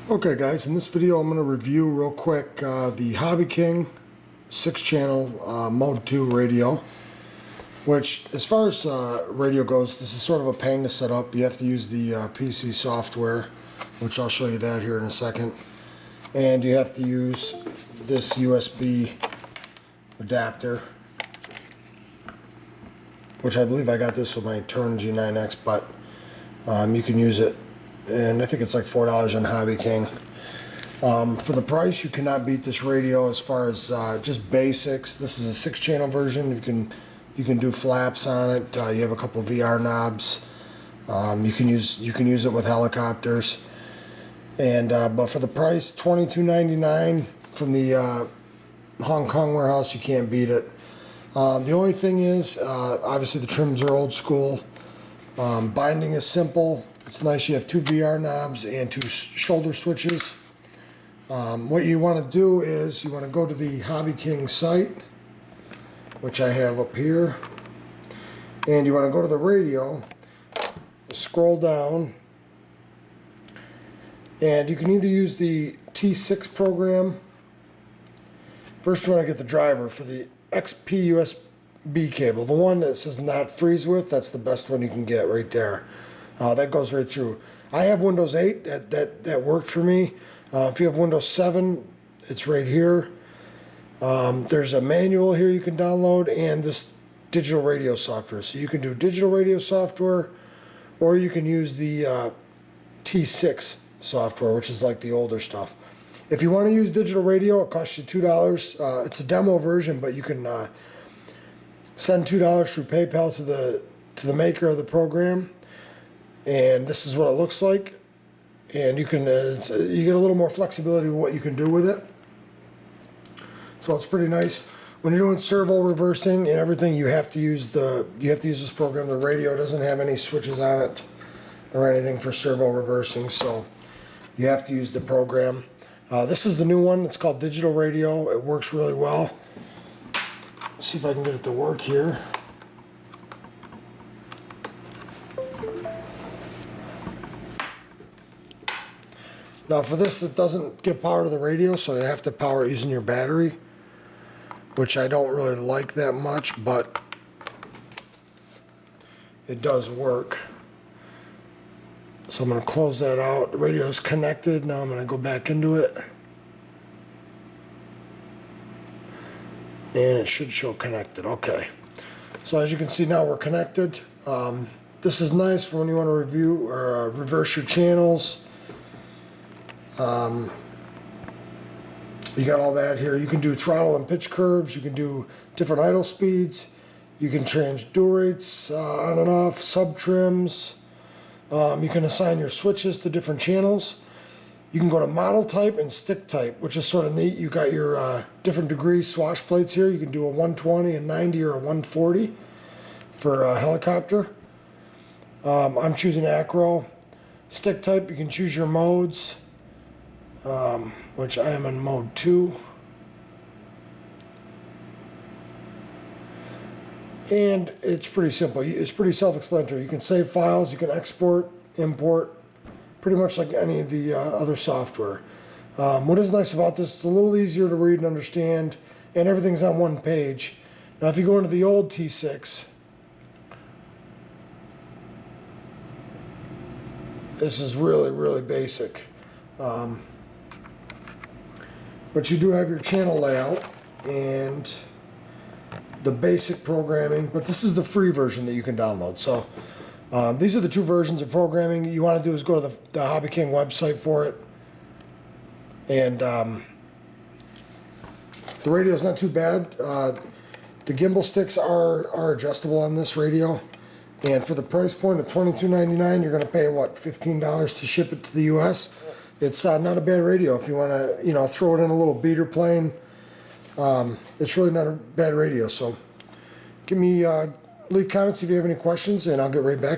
Okay guys, in this video I'm going to review real quick the Hobbyking 6-channel Mode 2 radio, which as far as radio goes, this is sort of a pain to set up. You have to use the PC software, which I'll show you that here in a second, and you have to use this USB adapter, which I believe I got this with my Turn G9X, but you can use it. And I think it's like $4 on Hobbyking. For the price, you cannot beat this radio as far as just basics. This is a 6-channel version. You can do flaps on it. You have a couple VR knobs. You can use it with helicopters. And but for the price, $22.99 from the Hong Kong warehouse, you can't beat it. The only thing is, obviously the trims are old school. Binding is simple. It's nice. You have 2 VR knobs and 2 shoulder switches. What you want to do is you want to go to the Hobbyking site, which I have up here, and you want to go to the radio, scroll down, and you can either use the T6 program. First you want to get the driver for the XP USB cable, the one that says not freeze with. That's the best one you can get right there. That goes right through. I have Windows 8, that worked for me. If you have Windows 7, it's right here. There's a manual here you can download, and this digital radio software. So you can do digital radio software, or you can use the T6 software, which is like the older stuff. If you want to use digital radio, it costs you $2. It's a demo version, but you can send $2 through PayPal to the maker of the program. And this is what it looks like, and you can you get a little more flexibility with what you can do with it. So it's pretty nice. When you're doing servo reversing and everything, you have to use this program. The radio doesn't have any switches on it or anything for servo reversing, so you have to use the program. This is the new one. It's called Digital Radio. It works really well. Let's see if I can get it to work here. Now for this, it doesn't give power to the radio, so you have to power it using your battery, which I don't really like that much, but it does work. So I'm going to close that out. The radio is connected. Now I'm going to go back into it. And it should show connected. Okay. So as you can see, now we're connected. This is nice for when you want to review or reverse your channels. You got all that here. You can do throttle and pitch curves. You can do different idle speeds. You can change dual rates on and off, sub trims. You can assign your switches to different channels. You can go to model type and stick type, which is sort of neat. You got your different degree swash plates here. You can do a 120, a 90, or a 140 for a helicopter. I'm choosing acro. Stick type, you can choose your modes. Which I am in mode 2. And it's pretty simple. It's pretty self-explanatory. You can save files, you can export, import, pretty much like any of the other software. What is nice about this, it's a little easier to read and understand, and everything's on one page. Now if you go into the old T6, this is really, really basic. But you do have your channel layout and the basic programming, but this is the free version that you can download. So these are the 2 versions of programming. You want to do is go to the Hobbyking website for it. And the radio is not too bad. The gimbal sticks are adjustable on this radio. And for the price point of $22.99, you're going to pay, what, $15 to ship it to the U.S.? It's not a bad radio if you want to, throw it in a little beater plane. It's really not a bad radio. So leave comments if you have any questions, and I'll get right back.